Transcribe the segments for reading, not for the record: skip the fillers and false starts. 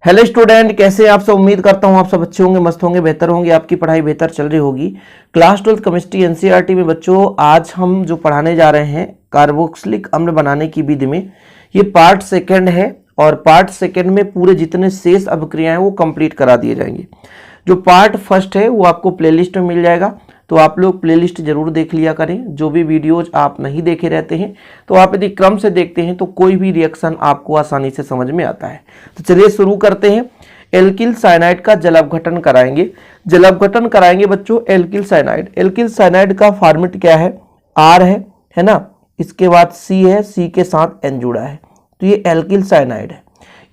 Hello student, कैसे हैं आप सब। उम्मीद करता हूं आप सब अच्छे होंगे, मस्त होंगे, बेहतर होंगे, आपकी पढ़ाई बेहतर चल रही होगी। क्लास 12 केमिस्ट्री एनसीईआरटी में बच्चों आज हम जो पढ़ाने जा रहे हैं कार्बोक्सिलिक अम्ल बनाने की विधि में, ये पार्ट सेकंड है और पार्ट सेकंड में पूरे जितने शेष अभिक्रियाएं वो कंप्लीट करा दिए जाएंगे। जो पार्ट फर्स्ट है वो आपको प्लेलिस्ट में मिल जाएगा, तो आप लोग प्लेलिस्ट जरूर देख लिया करें। जो भी वीडियोज आप नहीं देखे रहते हैं तो आप यदि क्रम से देखते हैं तो कोई भी रिएक्शन आपको आसानी से समझ में आता है। तो चलिए शुरू करते हैं। एल्किल साइनाइड का जल अपघटन कराएंगे। जल अपघटन कराएंगे बच्चों एल्किल साइनाइड। एल्किल साइनाइड का फॉर्मेट क्या है, आर है ना, इसके बाद सी है, सी के साथ एन जुड़ा है, तो ये एल्किल साइनाइड है।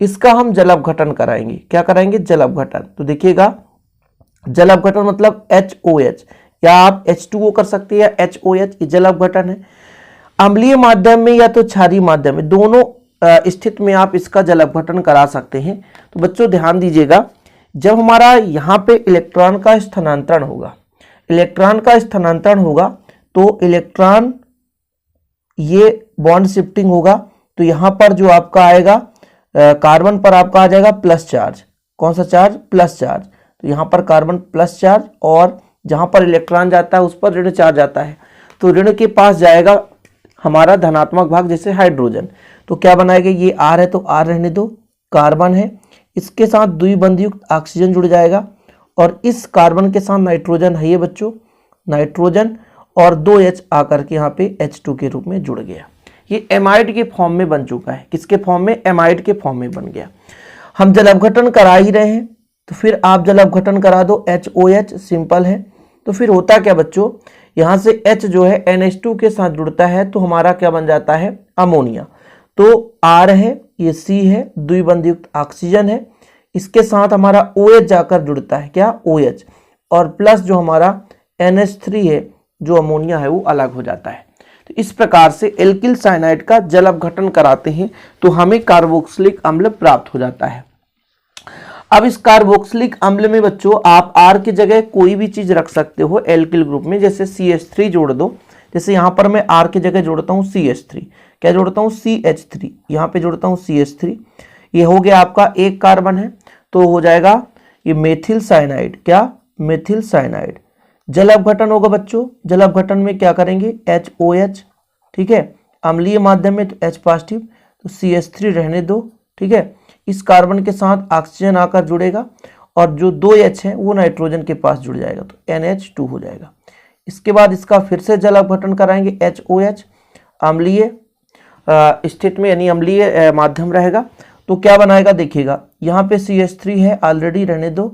इसका हम जल अपघटन कराएंगे। क्या कराएंगे? जल अपघटन। तो देखिएगा, जल अपघटन मतलब HOH, या आप H2O कर सकते हैं या HOH, ये जल अपघटन है। अम्लीय माध्यम में या तो क्षारीय माध्यम में, दोनों स्थिति में आप इसका जल अपघटन करा सकते हैं। तो बच्चों ध्यान दीजिएगा, जब हमारा यहाँ पे इलेक्ट्रॉन का स्थानांतरण होगा, इलेक्ट्रॉन का स्थानांतरण होगा तो इलेक्ट्रॉन ये बॉन्ड शिफ्टिंग होगा, तो यहाँ पर जो आपका आएगा कार्बन पर आपका आ जाएगा प्लस चार्ज। कौन सा चार्ज? Plus charge. तो यहाँ पर कार्बन प्लस चार्ज और जहां पर इलेक्ट्रॉन जाता है उस पर ऋण चार्ज आता है, तो ऋण के पास जाएगा हमारा धनात्मक भाग, जैसे हाइड्रोजन। तो क्या बनाएगा? ये आर है तो आर रहने दो, कार्बन है, इसके साथ द्विबंधयुक्त ऑक्सीजन जुड़ जाएगा और इस कार्बन के साथ नाइट्रोजन है ये बच्चों, नाइट्रोजन, और 2H आकर के यहाँ पे H2 के रूप में जुड़ गया। ये एमाइड के फॉर्म में बन चुका है। किसके फॉर्म में? एमाइड के फॉर्म में बन गया। हम जल अपघटन करा ही रहे हैं तो फिर आप जल अपघटन करा दो, HOH सिंपल है। तो फिर होता क्या बच्चों, यहां से H जो है NH2 के साथ जुड़ता है तो हमारा क्या बन जाता है? अमोनिया। तो R है, ये C है, द्विबंधयुक्त ऑक्सीजन है, इसके साथ हमारा OH जाकर जुड़ता है, क्या? OH, और प्लस जो हमारा NH3 है जो अमोनिया है वो अलग हो जाता है। तो इस प्रकार से एल्किल साइनाइड का जल अपघटन कराते हैं तो हमें कार्बोक्सिलिक अम्ल प्राप्त हो जाता है। अब इस कार्बोक्सिलिक अम्ल में बच्चों आप R की जगह कोई भी चीज रख सकते हो एल्किल ग्रुप में, जैसे CH3 जोड़ दो। जैसे यहाँ पर मैं R की जगह जोड़ता हूँ CH3। क्या जोड़ता हूँ? CH3। यहाँ पे जोड़ता हूँ CH3। ये हो गया आपका एक कार्बन है, तो हो जाएगा ये मेथिल साइनाइड। क्या? Methyl cyanide. जल अपघटन होगा बच्चों। जल अपघटन में क्या करेंगे? HOH, ठीक है, अम्लीय माध्यम में तो H पॉजिटिव, तो CH3 रहने दो, ठीक है। इस कार्बन के साथ ऑक्सीजन आकर जुड़ेगा और जो 2H है वो नाइट्रोजन के पास जुड़ जाएगा, तो NH2 हो जाएगा। इसके बाद इसका फिर से जल अपघटन कराएंगे, HOH अम्लीय स्थिति में, यानी अम्लीय माध्यम रहेगा, तो क्या बनाएगा? देखिएगा यहाँ पे CH3 है, ऑलरेडी रहने दो,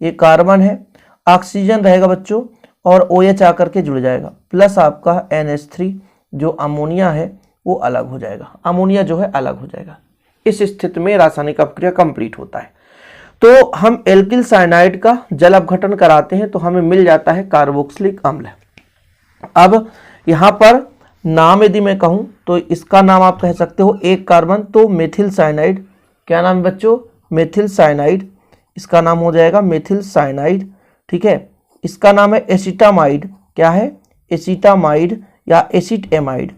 ये कार्बन है, ऑक्सीजन रहेगा बच्चों और OH आकर के जुड़ जाएगा, प्लस आपका NH3 जो अमोनिया है वो अलग हो जाएगा, अमोनिया जो है अलग हो जाएगा। इस स्थिति में रासायनिक अपक्रिया कंप्लीट होता है। तो हम एल्किल साइनाइड का जल अपघटन कराते हैं तो हमें मिल जाता है कार्बोक्सिलिक अम्ल। अब यहाँ पर नाम यदि मैं कहूँ तो इसका नाम आप कह सकते हो एक कार्बन, तो मेथिल साइनाइड। क्या नाम है बच्चों? Methyl cyanide. इसका नाम हो जाएगा मेथिल साइनाइड, ठीक है। इसका नाम है एसिटामाइड। क्या है? एसिटामाइड या एसिटएमाइड,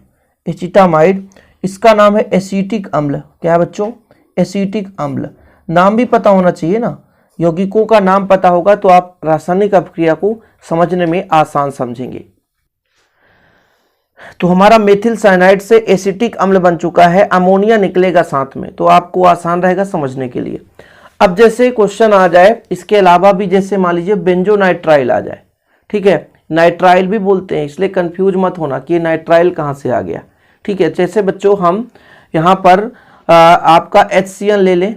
एसिटामाइड। इसका नाम है एसिटिक अम्ल। क्या है बच्चों? एसिटिक अम्ल। नाम भी पता होना चाहिए ना, यौगिकों का नाम पता होगा तो आप रासायनिक अपक्रिया को समझने में आसान समझेंगे। तो हमारा मेथिल साइनाइड से एसिटिक अम्ल बन चुका है, अमोनिया निकलेगा साथ में, तो आपको आसान रहेगा समझने के लिए। अब जैसे क्वेश्चन आ जाए इसके अलावा भी, जैसे मान लीजिए बेंजोनाइट्राइल आ जाए, ठीक है, नाइट्राइल भी बोलते हैं, इसलिए कंफ्यूज मत होना कि नाइट्राइल कहाँ से आ गया, ठीक है। जैसे बच्चों हम यहाँ पर आपका HCl ले लें,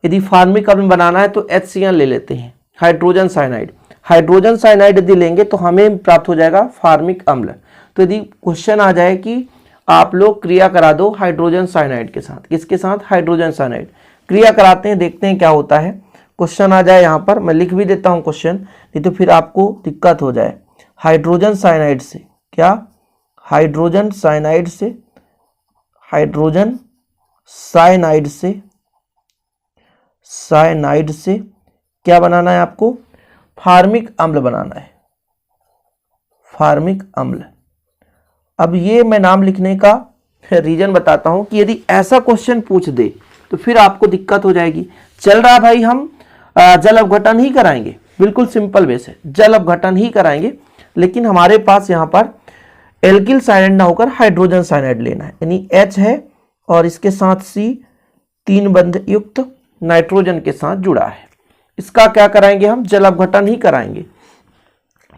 यदि फार्मिक अम्ल बनाना है तो HCl ले लेते हैं, हाइड्रोजन साइनाइड। हाइड्रोजन साइनाइड यदि लेंगे तो हमें प्राप्त हो जाएगा फार्मिक अम्ल। तो यदि क्वेश्चन आ जाए कि आप लोग क्रिया करा दो हाइड्रोजन साइनाइड के साथ, किसके साथ? Hydrogen cyanide. क्रिया कराते हैं, देखते हैं क्या होता है। क्वेश्चन आ जाए यहाँ पर, मैं लिख भी देता हूँ क्वेश्चन, नहीं तो फिर आपको दिक्कत हो जाए। हाइड्रोजन साइनाइड से, क्या? हाइड्रोजन साइनाइड से, हाइड्रोजन साइनाइड से, साइनाइड से क्या बनाना है आपको? फार्मिक अम्ल बनाना है, फार्मिक अम्ल। अब ये मैं नाम लिखने का रीजन बताता हूं कि यदि ऐसा क्वेश्चन पूछ दे तो फिर आपको दिक्कत हो जाएगी। चल रहा भाई, हम जल अपघटन ही कराएंगे, बिल्कुल सिंपल वे से जल अपघटन ही कराएंगे, लेकिन हमारे पास यहाँ पर एल्किल साइनाइड ना होकर हाइड्रोजन साइनाइड लेना है, यानी H है और इसके साथ C 3 बंध युक्त नाइट्रोजन के साथ जुड़ा है। इसका क्या कराएंगे, हम जल अपघटन ही कराएंगे।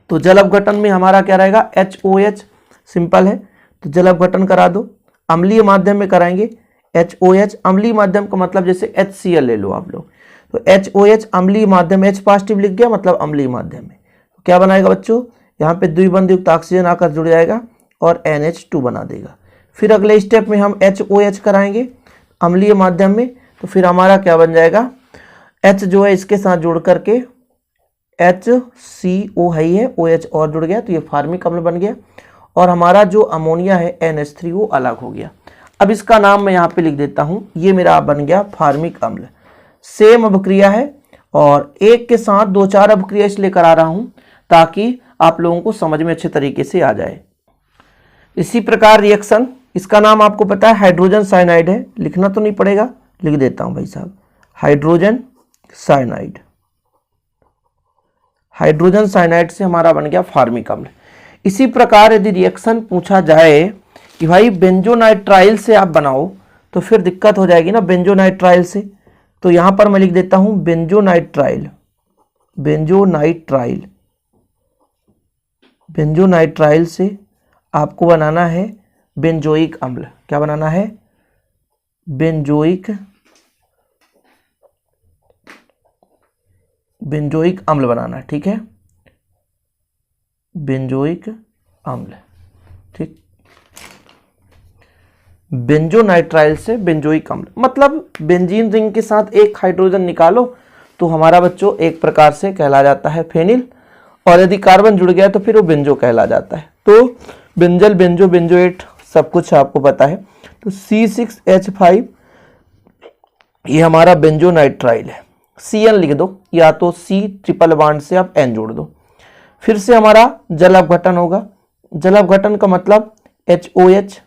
तो जल अपघटन में हमारा क्या रहेगा, HOH, सिंपल है, तो जल अपघटन करा दो। अम्लीय माध्यम में कराएंगे HOH, अम्लीय माध्यम का मतलब जैसे HCl ले लो आप लोग, तो HOH अम्लीय माध्यम, H पॉजिटिव लिख गया मतलब अम्लीय माध्यम में, तो क्या बनाएगा बच्चों, यहाँ पे द्विबंध युक्त ऑक्सीजन आकर जुड़ जाएगा और NH2 बना देगा। फिर अगले स्टेप में हम HOH कराएंगे अम्लीय माध्यम में, तो फिर हमारा क्या बन जाएगा, H जो है इसके साथ जुड़ करके HCO है, OH और जुड़ गया, तो ये फार्मिक अम्ल बन गया और हमारा जो अमोनिया है NH3 वो अलग हो गया। अब इसका नाम मैं यहाँ पे लिख देता हूँ, ये मेरा बन गया फार्मिक अम्ल। सेम अभिक्रिया है और एक के साथ 2-4 अभिक्रिया इसलिए करा रहा हूँ ताकि आप लोगों को समझ में अच्छे तरीके से आ जाए। इसी प्रकार रिएक्शन, इसका नाम आपको पता है हाइड्रोजन साइनाइड है, लिखना तो नहीं पड़ेगा, लिख देता हूँ भाई साहब, हाइड्रोजन साइनाइड। हाइड्रोजन साइनाइड से हमारा बन गया फार्मिक अम्ल। इसी प्रकार यदि रिएक्शन पूछा जाए कि भाई बेंजोनाइट्राइल से आप बनाओ, तो फिर दिक्कत हो जाएगी ना बेंजोनाइट्राइल से, तो यहां पर मैं लिख देता हूं बेंजोनाइट्राइल। बेंजोनाइट्राइल, बेंजोनाइट्राइल से आपको बनाना है बेंजोइक अम्ल। क्या बनाना है, बेंजोइक अम्ल बनाना है, ठीक है, बेंजोइक अम्ल, ठीक। बेंजोनाइट्राइल से बेंजोइक अम्ल मतलब बेंजीन रिंग के साथ एक हाइड्रोजन निकालो तो हमारा बच्चों एक प्रकार से कहला जाता है फेनिल, और यदि कार्बन जुड़ गया तो फिर वो बेंजो कहला जाता है। तो बेंजल, बेंजो, बेंजोएट सब कुछ आपको पता है। तो C6H5 ये हमारा बेंजोनाइट्राइल है। Cn लिख दो, या तो C ट्रिपल बॉन्ड से आप N जोड़ दो। फिर से हमारा जल अपघटन होगा। जल अपघटन का मतलब HOH,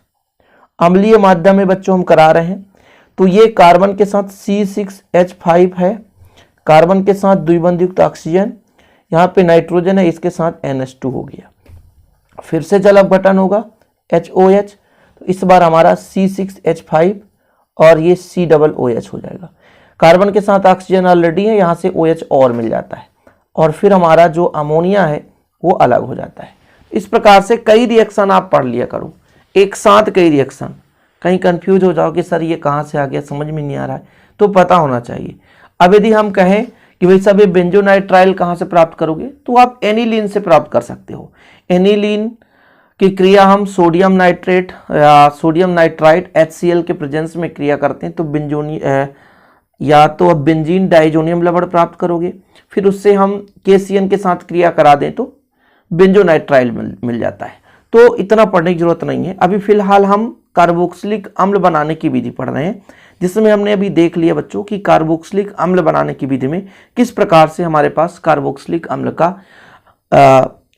अम्लीय माध्यम में बच्चों हम करा रहे हैं, तो ये कार्बन के साथ C6H5 है, कार्बन के साथ द्विबंध युक्त ऑक्सीजन, यहाँ पे नाइट्रोजन है, इसके साथ NH2 हो गया। फिर से जल अपघटन होगा HOH, तो इस बार हमारा C6H5 और ये COOH हो जाएगा। कार्बन के साथ ऑक्सीजन ऑलरेडी है, यहाँ से OH और मिल जाता है, और फिर हमारा जो अमोनिया है वो अलग हो जाता है। इस प्रकार से कई रिएक्शन आप पढ़ लिया करो, एक साथ कई रिएक्शन। कहीं कंफ्यूज हो जाओ कि सर ये कहाँ से आ गया, समझ में नहीं आ रहा है, तो पता होना चाहिए। अब यदि हम कहें कि भाई साहब ये बेंजोनाइट्राइल कहाँ से प्राप्त करोगे, तो आप एनिलीन से प्राप्त कर सकते हो। एनिलीन की क्रिया हम सोडियम नाइट्रेट या सोडियम नाइट्राइट HCl के प्रेजेंस में क्रिया करते हैं, तो या तो अब बेंजीन डाइजोनियम लवण प्राप्त करोगे, फिर उससे हम KCN के साथ क्रिया करा दें तो बेंजोनाइट्राइल मिल जाता है। तो इतना पढ़ने की जरूरत नहीं है। अभी फिलहाल हम कार्बोक्सिलिक अम्ल बनाने की विधि पढ़ रहे हैं, जिसमें हमने अभी देख लिया बच्चों कि कार्बोक्सिलिक अम्ल बनाने की विधि में किस प्रकार से हमारे पास कार्बोक्सिलिक अम्ल का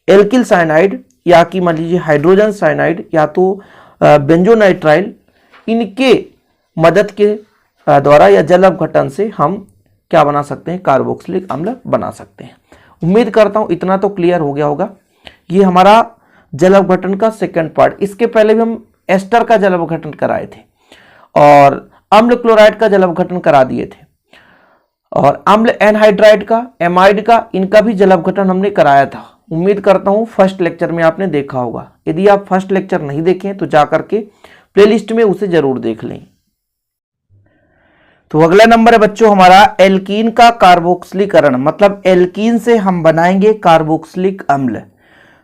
एल्किल साइनाइड या कि मान लीजिए हाइड्रोजन साइनाइड या तो बेंजोनाइट्राइल, इनके मदद के द्वारा या जल अपघटन से हम क्या बना सकते हैं, कार्बोक्सिलिक अम्ल बना सकते हैं। उम्मीद करता हूं इतना तो क्लियर हो गया होगा। ये हमारा जल अपघटन का सेकंड पार्ट। इसके पहले भी हम एस्टर का जल अपघटन कराए थे और अम्ल क्लोराइड का जल अपघटन करा दिए थे, और अम्ल एनहाइड्राइड का, एमाइड का, इनका भी जल अपघटन हमने कराया था। उम्मीद करता हूं फर्स्ट लेक्चर में आपने देखा होगा। यदि आप फर्स्ट लेक्चर नहीं देखें तो जाकर के प्लेलिस्ट में उसे जरूर देख लें। तो अगला नंबर है बच्चों हमारा एल्कीन का कार्बोक्सिलीकरण, मतलब एल्कीन से हम बनाएंगे कार्बोक्सिलिक अम्ल।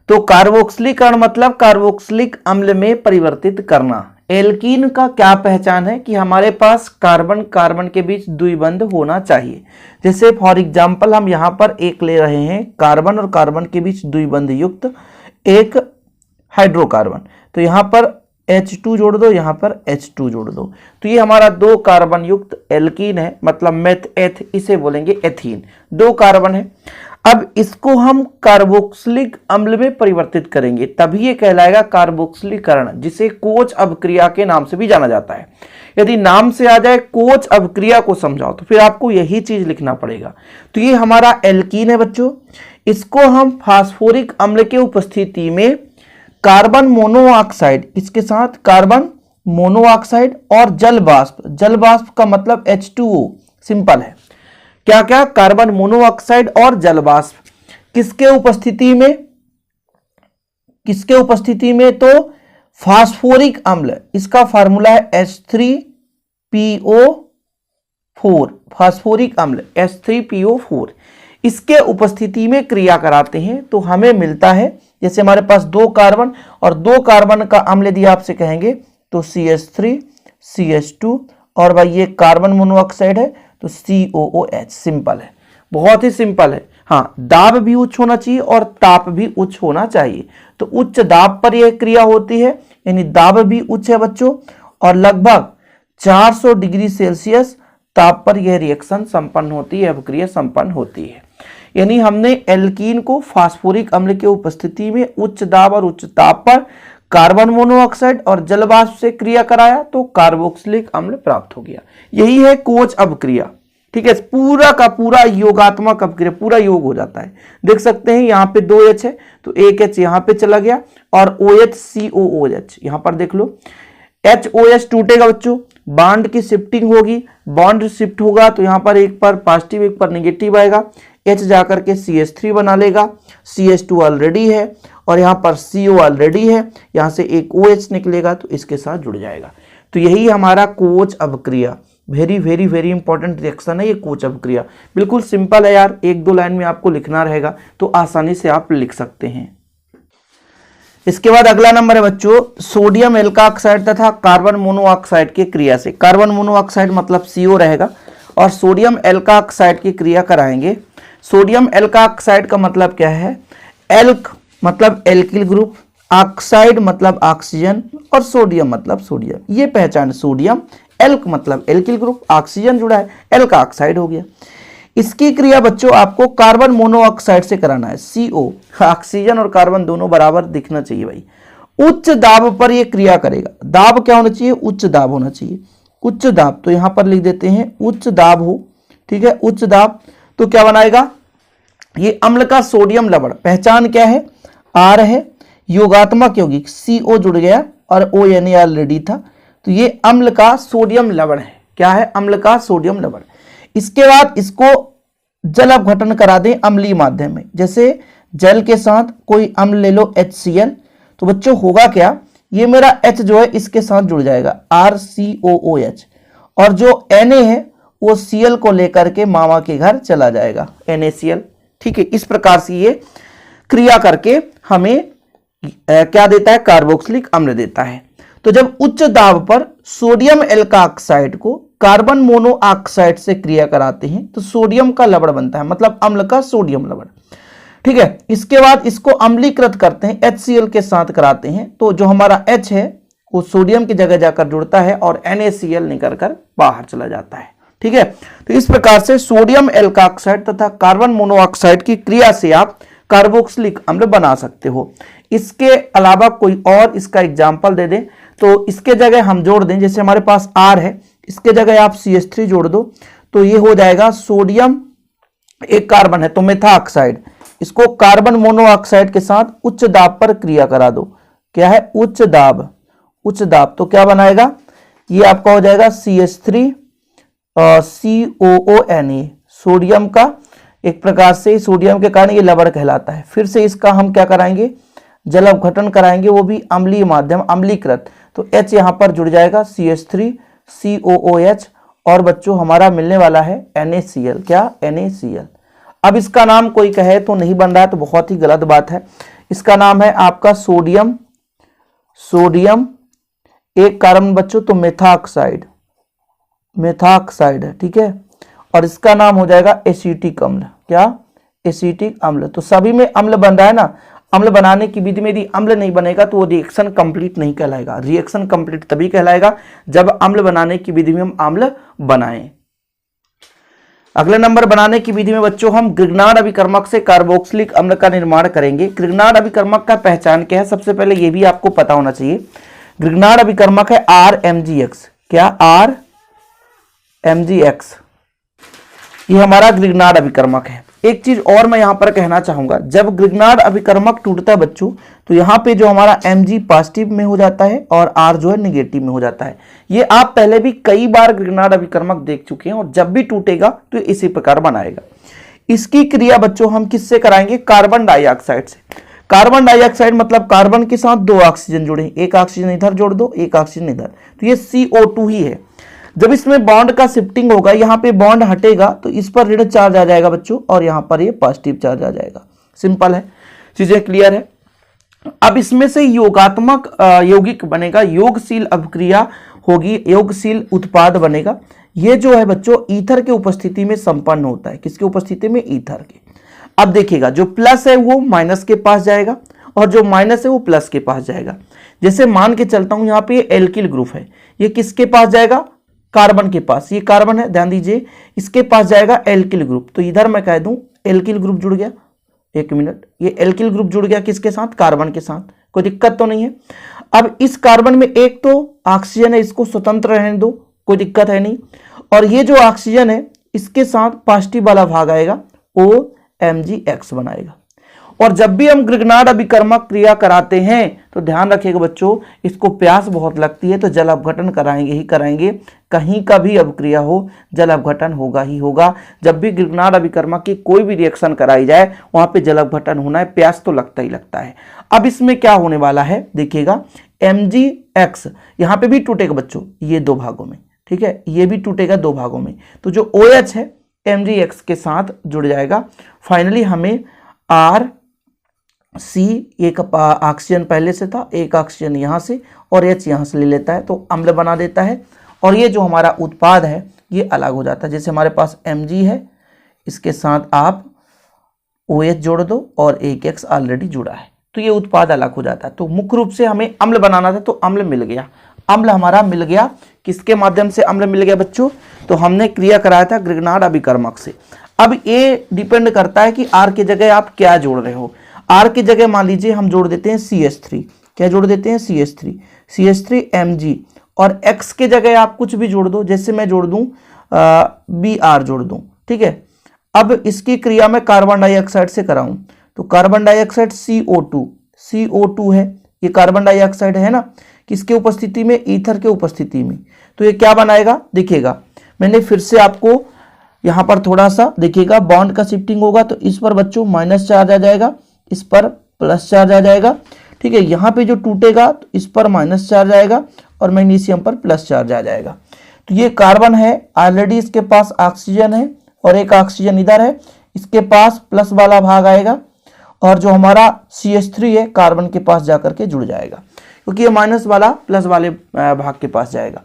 तो कार्बोक्सिलीकरण मतलब कार्बोक्सिलिक अम्ल में परिवर्तित करना। एल्कीन का क्या पहचान है कि हमारे पास कार्बन कार्बन के बीच द्विबंध होना चाहिए। जैसे फॉर एग्जांपल हम यहाँ पर एक ले रहे हैं, कार्बन और कार्बन के बीच द्विबंध युक्त एक हाइड्रोकार्बन, तो यहाँ पर H2 जोड़ दो, यहाँ पर H2 जोड़ दो, तो ये हमारा 2 कार्बन युक्त एल्कीन है, मतलब मेथ एथ, इसे बोलेंगे एथीन। 2 कार्बन है। अब इसको हम कार्बोक्सिलिक अम्ल में परिवर्तित करेंगे, तभी ये कहलाएगा कार्बोक्सिलीकरण, जिसे कोच अभिक्रिया के नाम से भी जाना जाता है। यदि नाम से आ जाए कोच अभिक्रिया को समझाओ तो फिर आपको यही चीज लिखना पड़ेगा। तो ये हमारा एल्कीन है बच्चों, इसको हम फास्फोरिक अम्ल के उपस्थिति में कार्बन मोनोऑक्साइड, इसके साथ कार्बन मोनोऑक्साइड और जल वाष्प का मतलब H2O, सिंपल है। क्या क्या? कार्बन मोनोऑक्साइड और जल वाष्प किसके उपस्थिति में? तो फास्फोरिक अम्ल, इसका फार्मूला है H3PO4, फास्फोरिक अम्ल H3PO4, इसके उपस्थिति में क्रिया कराते हैं तो हमें मिलता है, जैसे हमारे पास 2 कार्बन और 2 कार्बन का अम्ल यदि आपसे कहेंगे तो CH3 CH2 और भाई ये कार्बन मोनोऑक्साइड है तो COOH, सिंपल है, बहुत ही सिंपल है। हाँ, दाब भी उच्च होना चाहिए और ताप भी उच्च होना चाहिए। तो उच्च दाब पर यह क्रिया होती है, यानी दाब भी उच्च है बच्चों, और लगभग 400 डिग्री सेल्सियस ताप पर यह रिएक्शन संपन्न होती है, अभिक्रिया संपन्न होती है। यानी हमने एल्कीन को फास्फोरिक अम्ल के उपस्थिति में उच्च दाब और उच्च ताप पर कार्बन मोनोऑक्साइड और जल वाष्प से क्रिया कराया तो कार्बोक्सिलिक अम्ल प्राप्त हो गया। यही है कोच अभिक्रिया। ठीक है, पूरा का पूरा योगात्मक अभिक्रिया, पूरा योग हो जाता है। देख सकते हैं यहाँ पे 2 H है तो एक H यहाँ पे चला गया और OH COOH यहाँ पर देख लो, HOH टूटेगा बच्चों, बॉन्ड की शिफ्टिंग होगी, बॉन्ड शिफ्ट होगा तो यहाँ पर एक पर पॉजिटिव एक पर नेगेटिव आएगा, H जाकर के CH3 बना लेगा, CH2 ऑलरेडी है और यहाँ पर CO ऑलरेडी है, यहाँ से एक OH निकलेगा तो इसके साथ जुड़ जाएगा। तो यही हमारा कोच अभिक्रिया, very very very important reaction है ये कोच अभिक्रिया। बिल्कुल सिंपल है यार, 1-2 लाइन में आपको लिखना रहेगा तो आसानी से आप लिख सकते हैं। इसके बाद अगला नंबर है बच्चों सोडियम एल्काऑक्साइड तथा कार्बन मोनोऑक्साइड की क्रिया से। कार्बन मोनोऑक्साइड मतलब CO रहेगा और सोडियम एल्काऑक्साइड की क्रिया कराएंगे। सोडियम एल्काऑक्साइड का मतलब क्या है? एल्क मतलब एल्किल ग्रुप, ऑक्साइड मतलब ऑक्सीजन और सोडियम मतलब सोडियम, ये पहचान। सोडियम एल्क मतलब एल्किल ग्रुप, ऑक्सीजन जुड़ा है, एल्का ऑक्साइड हो गया। इसकी क्रिया बच्चों आपको कार्बन मोनोऑक्साइड से कराना है, CO, ऑक्सीजन और कार्बन दोनों बराबर दिखना चाहिए भाई। उच्च दाब पर यह क्रिया करेगा। दाब क्या होना चाहिए? उच्च दाब होना चाहिए। उच्च दाब तो यहां पर लिख देते हैं उच्च दाब हो, ठीक है, उच्च दाब। तो क्या बनाएगा? ये अम्ल का सोडियम लवण, पहचान क्या है? R है, योगात्मक यौगिक CO जुड़ गया और ONA ऑलरेडी था, तो ये अम्ल का सोडियम लवण है। क्या है? अम्ल का सोडियम लवण। इसके बाद इसको जल अपघटन करा दें अम्लीय माध्यम में, जैसे जल के साथ कोई अम्ल ले लो HCl, तो बच्चों होगा क्या? ये मेरा H जो है इसके साथ जुड़ जाएगा RCOOH और जो Na है वो Cl को लेकर के मामा के घर चला जाएगा, NaCl। ठीक है, इस प्रकार से ये क्रिया करके हमें क्या देता है? कार्बोक्सिलिक अम्ल देता है। तो जब उच्च दाब पर सोडियम एल्काऑक्साइड को कार्बन मोनोऑक्साइड से क्रिया कराते हैं तो सोडियम का लवण बनता है, मतलब अम्ल का सोडियम लवण। ठीक है, इसके बाद इसको अम्लीकृत करते हैं, HCl के साथ कराते हैं, तो जो हमारा H है वो सोडियम की जगह जाकर जुड़ता है और NaCl निकल कर बाहर चला जाता है। ठीक है, तो इस प्रकार से सोडियम एल्काऑक्साइड तथा कार्बन मोनोऑक्साइड की क्रिया से आप कार्बोक्सिलिक अम्ल बना सकते हो। इसके अलावा कोई और इसका एग्जाम्पल दे दें तो इसके जगह हम जोड़ दें, जैसे हमारे पास R है, इसके जगह आप CH3 जोड़ दो तो ये हो जाएगा सोडियम, एक कार्बन है तो मेथाऑक्साइड, इसको कार्बन मोनोऑक्साइड के साथ उच्च दाब पर क्रिया करा दो। क्या है? उच्च दाब। उच्च दाब तो क्या बनाएगा? ये आपका हो जाएगा CH3 COONA, सोडियम का एक प्रकार से सोडियम के कारण ये लवण कहलाता है। फिर से इसका हम क्या कराएंगे? जल अपघटन कराएंगे, वो भी अम्लीय माध्यम, अम्लीकृत, तो H यहां पर जुड़ जाएगा CH3 COOH और बच्चों हमारा मिलने वाला है NaCl। क्या? NaCl। अब इसका नाम कोई कहे तो नहीं बन रहा है तो बहुत ही गलत बात है। इसका नाम है आपका सोडियम, सोडियम एक कार्बन बच्चों तो मेथाऑक्साइड, मेथाऑक्साइड है, ठीक है, और इसका नाम हो जाएगा एसिटिक अम्ल। क्या? एसिटिक अम्ल। तो सभी में अम्ल बन रहा है ना, अम्ल बनाने की विधि में यदि अम्ल नहीं बनेगा तो वो रिएक्शन कंप्लीट नहीं कहलाएगा। रिएक्शन कंप्लीट तभी कहलाएगा जब अम्ल बनाने की विधि में हम अम्ल बनाएं। अगले नंबर बनाने की विधि में बच्चों हम ग्रिग्नार्ड अभिकर्मक से कार्बोक्सिलिक अम्ल का निर्माण करेंगे। ग्रिग्नार्ड अभिकर्मक का पहचान क्या है? सबसे पहले ये भी आपको पता होना चाहिए। ग्रिग्नार्ड अभिकर्मक है RMgX। क्या RMgX, ये हमारा ग्रिग्नार्ड अभिकर्मक है। एक चीज और मैं यहां पर कहना चाहूंगा, जब ग्रिग्नार्ड अभिकर्मक टूटता है बच्चों, तो यहां पे जो हमारा Mg पॉजिटिव में हो जाता है और R जो है निगेटिव में हो जाता है। ये आप पहले भी कई बार ग्रिग्नार्ड अभिकर्मक देख चुके हैं, और जब भी टूटेगा तो इसी प्रकार बनाएगा। इसकी क्रिया बच्चों हम किससे कराएंगे? कार्बन डाइऑक्साइड से। कार्बन डाइऑक्साइड मतलब कार्बन के साथ 2 ऑक्सीजन जुड़े, एक ऑक्सीजन इधर जोड़ दो, एक ऑक्सीजन इधर, तो ये CO2 ही है। जब इसमें बॉन्ड का शिफ्टिंग होगा, यहाँ पे बॉन्ड हटेगा तो इस पर ऋण चार्ज आ जाएगा बच्चों, और यहाँ पर ये पॉजिटिव चार्ज आ जाएगा। सिंपल है, चीजें क्लियर है। अब इसमें से योगात्मक यौगिक बनेगा, योगशील अभिक्रिया होगी, योगशील उत्पाद बनेगा। ये जो है बच्चों ईथर के उपस्थिति में संपन्न होता है। किसकी उपस्थिति में? ईथर के। अब देखिएगा, जो प्लस है वो माइनस के पास जाएगा, और जो माइनस है वो प्लस के पास जाएगा। जैसे मान के चलता हूं, यहाँ पे एल्किल ग्रुप है, ये किसके पास जाएगा? कार्बन के पास। ये कार्बन है, ध्यान दीजिए, इसके पास जाएगा एल्किल ग्रुप, तो इधर मैं कह दूं एल्किल ग्रुप जुड़ गया। एक मिनट, ये एल्किल ग्रुप जुड़ गया किसके साथ? कार्बन के साथ। कोई दिक्कत तो नहीं है। अब इस कार्बन में एक तो ऑक्सीजन है, इसको स्वतंत्र रहने दो, कोई दिक्कत है नहीं। और ये जो ऑक्सीजन है इसके साथ पॉजिटिव वाला भाग आएगा, OMgX बनाएगा। और जब भी हम ग्रिग्नार्ड अभिकर्मक क्रिया कराते हैं तो ध्यान रखिएगा बच्चों, इसको प्यास बहुत लगती है तो जल अपघटन कराएंगे ही कराएंगे। कहीं का भी अभिक्रिया हो, जल अपघटन होगा ही होगा। जब भी ग्रिग्नार्ड अभिकर्मक की कोई भी रिएक्शन कराई जाए वहां पे जल अपघटन होना है, प्यास तो लगता ही लगता है। अब इसमें क्या होने वाला है देखिएगा, MgX यहाँ पे भी टूटेगा बच्चों, ये 2 भागों में, ठीक है, ये भी टूटेगा 2 भागों में। तो जो OH है MgX के साथ जुड़ जाएगा। फाइनली हमें RC, एक ऑक्सीजन पहले से था, एक ऑक्सीजन यहाँ से और H यहाँ से ले लेता है तो अम्ल बना देता है। और ये जो हमारा उत्पाद है ये अलग हो जाता है। जैसे हमारे पास Mg है, इसके साथ आप OH जोड़ दो और एक X ऑलरेडी जुड़ा है, तो ये उत्पाद अलग हो जाता है। तो मुख्य रूप से हमें अम्ल बनाना था, तो अम्ल मिल गया। अम्ल हमारा मिल गया, किसके माध्यम से अम्ल मिल गया बच्चों? तो हमने क्रिया कराया था ग्रिग्नार्ड अभिकर्मक से। अब ये डिपेंड करता है कि R की जगह आप क्या जोड़ रहे हो। R की जगह मान लीजिए हम जोड़ देते हैं CH3, क्या जोड़ देते हैं? CH3 Mg, और X के जगह आप कुछ भी जोड़ दो, जैसे मैं जोड़ दूं Br जोड़ दूं, ठीक है। अब इसकी क्रिया मैं कार्बन डाइऑक्साइड से कराऊं तो कार्बन डाइऑक्साइड CO2 है, ये कार्बन डाइऑक्साइड है ना, किसके उपस्थिति में? ईथर के उपस्थिति में। तो ये क्या बनाएगा देखिएगा, मैंने फिर से आपको यहां पर थोड़ा सा देखिएगा, बॉन्ड का शिफ्टिंग होगा तो इस पर बच्चों माइनस चार्ज आ जाएगा, इस पर प्लस चार्ज आ जाएगा, ठीक है। यहाँ पे जो टूटेगा तो इस पर माइनस चार्ज आएगा और मैग्नीशियम पर प्लस चार्ज आ जाएगा। तो ये कार्बन है, ऑलरेडी इसके पास ऑक्सीजन है और एक ऑक्सीजन इधर है, इसके पास प्लस वाला भाग आएगा, और जो हमारा CH3 है कार्बन के पास जाकर के जुड़ जाएगा, क्योंकि ये माइनस वाला प्लस वाले भाग के पास जाएगा।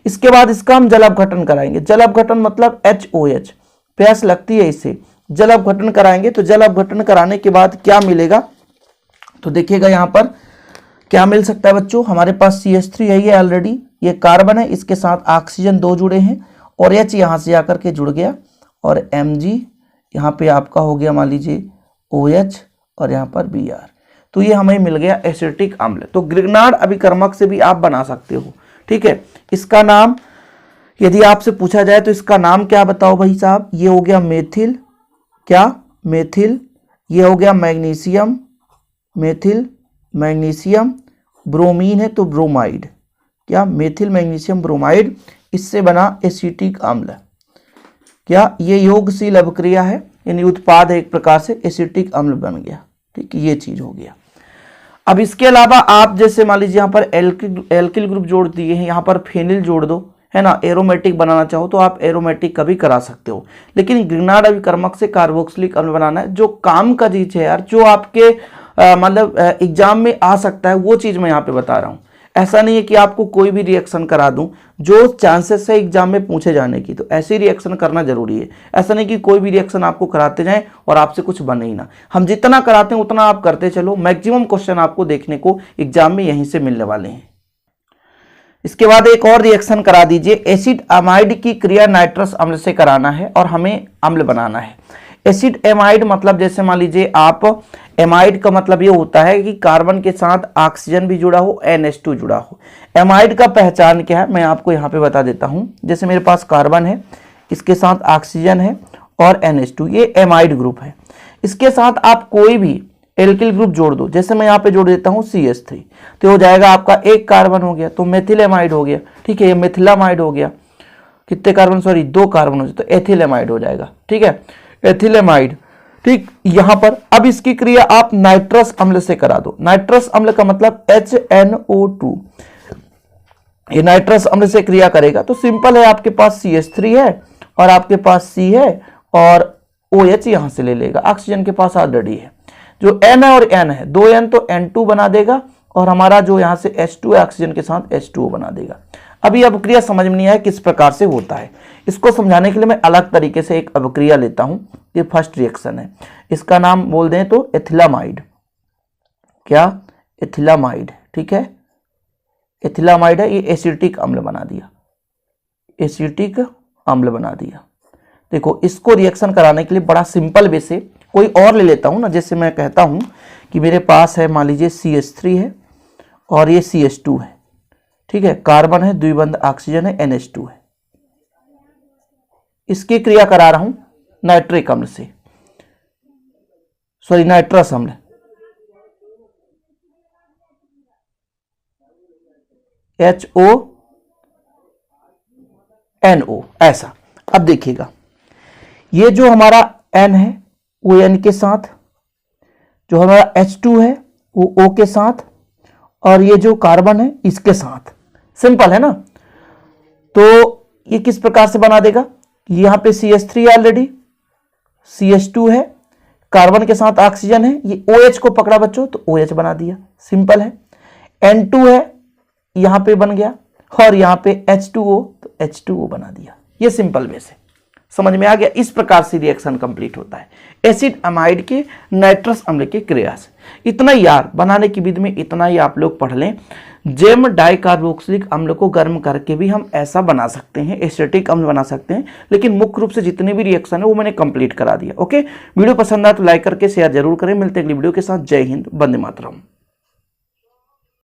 इसके बाद इसका हम जल अपघटन कराएंगे। जल अपघटन मतलब HOH, प्यास लगती है इससे, जल अपघटन कराएंगे। तो जल अपघटन कराने के बाद क्या मिलेगा तो देखिएगा यहाँ पर क्या मिल सकता है बच्चों, हमारे पास CH3 है, ये ऑलरेडी ये कार्बन है, इसके साथ ऑक्सीजन 2 जुड़े हैं और H यहाँ से आकर के जुड़ गया, और Mg यहाँ पे आपका हो गया मान लीजिए OH और यहाँ पर Br, तो ये हमें मिल गया एसिटिक अम्ल। तो ग्रिग्नार्ड अभिकर्मक से भी आप बना सकते हो, ठीक है। इसका नाम यदि आपसे पूछा जाए तो इसका नाम क्या बताओ भाई साहब? ये हो गया मेथिल, क्या? मेथिल। ये हो गया मैग्नीशियम, मेथिल मैग्नीशियम। ब्रोमीन है तो ब्रोमाइड, क्या? मेथिल मैग्नीशियम ब्रोमाइड, इससे बना एसिटिक अम्ल। क्या? ये योगशील अभिक्रिया है, यानी उत्पाद है एक प्रकार से, एसिटिक अम्ल बन गया, ठीक है, ये चीज हो गया। अब इसके अलावा आप जैसे मान लीजिए यहाँ पर एल्किल ग्रुप जोड़ दिए हैं, यहाँ पर फेनिल जोड़ दो, है ना। एरोमेटिक बनाना चाहो तो आप एरोमेटिक का भी करा सकते हो, लेकिन ग्रिग्नार्ड अभिकर्मक से कार्बोक्सिलिक अम्ल बनाना है। जो काम का चीज है यार, जो आपके मतलब एग्जाम में आ सकता है, वो चीज मैं यहाँ पे बता रहा हूँ। ऐसा नहीं है कि आपको कोई भी रिएक्शन करा दूं, जो चांसेस है एग्जाम में पूछे जाने की, तो ऐसे रिएक्शन करना जरूरी है। ऐसा नहीं कि कोई भी रिएक्शन आपको कराते जाएं और आपसे कुछ बने ही ना। हम जितना कराते हैं उतना आप करते चलो, मैक्सिमम क्वेश्चन आपको देखने को एग्जाम में यहीं से मिलने वाले हैं। इसके बाद एक और रिएक्शन करा दीजिए, एसिड अमाइड की क्रिया नाइट्रस अम्ल से कराना है और हमें अम्ल बनाना है। एसिड एमाइड मतलब जैसे मान लीजिए आप, एमाइड का मतलब ये होता है कि कार्बन के साथ ऑक्सीजन भी जुड़ा हो, NH2 जुड़ा हो। एमाइड का पहचान क्या है मैं आपको यहाँ पे बता देता हूँ। जैसे मेरे पास कार्बन है, इसके साथ ऑक्सीजन है और NH2, ये एमाइड ग्रुप है। इसके साथ आप कोई भी एल्किल ग्रुप जोड़ दो, जैसे मैं यहाँ पे जोड़ देता हूँ CH3, तो हो जाएगा आपका एक कार्बन हो गया, तो मेथिल एमाइड हो गया। ठीक है, ये मिथिलामाइड हो गया, कितने कार्बन, सॉरी 2 कार्बन हो जाए तो एथिलेमाइड हो जाएगा। ठीक है, एथिलेमाइड। ठीक, यहां पर अब इसकी क्रिया आप नाइट्रस अम्ल से करा दो। नाइट्रस अम्ल का मतलब HNO2, ये नाइट्रस अम्ल से क्रिया करेगा तो सिंपल है, आपके पास CH3 है और आपके पास C है और OH यहां से ले लेगा, ऑक्सीजन के पास ऑलरेडी है। जो N है और N है, 2 N तो N2 बना देगा और हमारा जो यहां से H2 है ऑक्सीजन के साथ H2O बना देगा। अभी अभिक्रिया समझ में नहीं आया किस प्रकार से होता है, इसको समझाने के लिए मैं अलग तरीके से एक अभिक्रिया लेता हूं। ये फर्स्ट रिएक्शन है, इसका नाम बोल दें तो एथिलामाइड। क्या? एथिलामाइड। ठीक है, एथिलामाइड है, ये एसिटिक अम्ल बना दिया, एसिटिक अम्ल बना दिया। देखो, इसको रिएक्शन कराने के लिए बड़ा सिंपल वे से कोई और ले लेता हूं ना। जैसे मैं कहता हूं कि मेरे पास है, मान लीजिए CH3 है और ये CH2 है। ठीक है, कार्बन है, द्विबंध ऑक्सीजन है, NH2 है। इसकी क्रिया करा रहा हूं नाइट्रिक अम्ल से, सॉरी नाइट्रस अम्ल, HONO, ऐसा। अब देखिएगा, ये जो हमारा N है वो N के साथ, जो हमारा H2 है वो O के साथ, और ये जो कार्बन है इसके साथ। सिंपल है ना। तो ये किस प्रकार से बना देगा, यहां पे CH3 ऑलरेडी, CH2 है, कार्बन के साथ ऑक्सीजन है, ये OH को पकड़ा बच्चों तो OH बना दिया, सिंपल है। N2 है, यहां पे बन गया, और यहां पे H2O तो H2O बना दिया। ये सिंपल वे से समझ में आ गया। इस प्रकार से रिएक्शन कंप्लीट होता है एसिड अमाइड के नाइट्रस अम्ल के क्रिया से। इतना ही यार, बनाने की विधि में इतना ही आप लोग पढ़ लें। जेम डाइकार्बोक्सिलिक अम्ल को गर्म करके भी हम ऐसा बना सकते हैं, एसिटिक अम्ल बना सकते हैं, लेकिन मुख्य रूप से जितने भी रिएक्शन है वो मैंने कंप्लीट करा दिया। ओके, वीडियो पसंद आया तो लाइक करके शेयर जरूर करें। मिलते हैं अगली वीडियो के साथ। जय हिंद, वंदे मातरम।